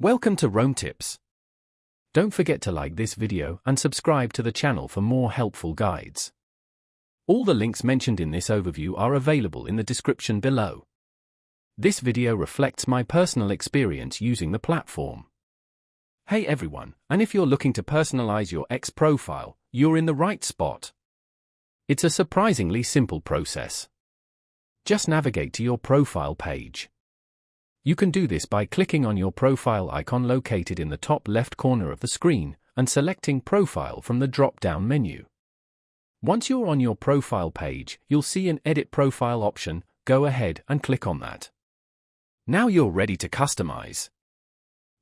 Welcome to Rome Tips. Don't forget to like this video and subscribe to the channel for more helpful guides. All the links mentioned in this overview are available in the description below. This video reflects my personal experience using the platform. Hey everyone, and if you're looking to personalize your X profile, you're in the right spot. It's a surprisingly simple process. Just navigate to your profile page. You can do this by clicking on your profile icon located in the top left corner of the screen and selecting Profile from the drop-down menu. Once you're on your profile page, you'll see an Edit Profile option. Go ahead and click on that. Now you're ready to customize.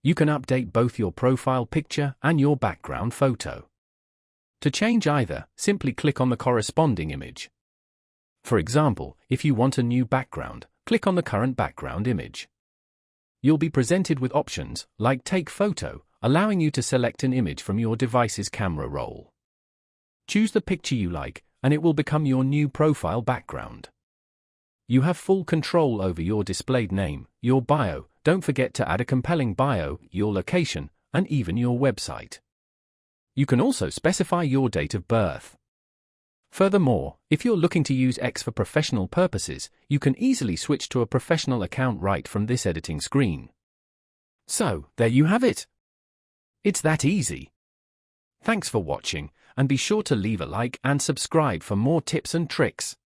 You can update both your profile picture and your background photo. To change either, simply click on the corresponding image. For example, if you want a new background, click on the current background image. You'll be presented with options like Take Photo, allowing you to select an image from your device's camera roll. Choose the picture you like, and it will become your new profile background. You have full control over your displayed name, your bio. Don't forget to add a compelling bio, your location, and even your website. You can also specify your date of birth. Furthermore, if you're looking to use X for professional purposes, you can easily switch to a professional account right from this editing screen. So, there you have it. It's that easy. Thanks for watching, and be sure to leave a like and subscribe for more tips and tricks.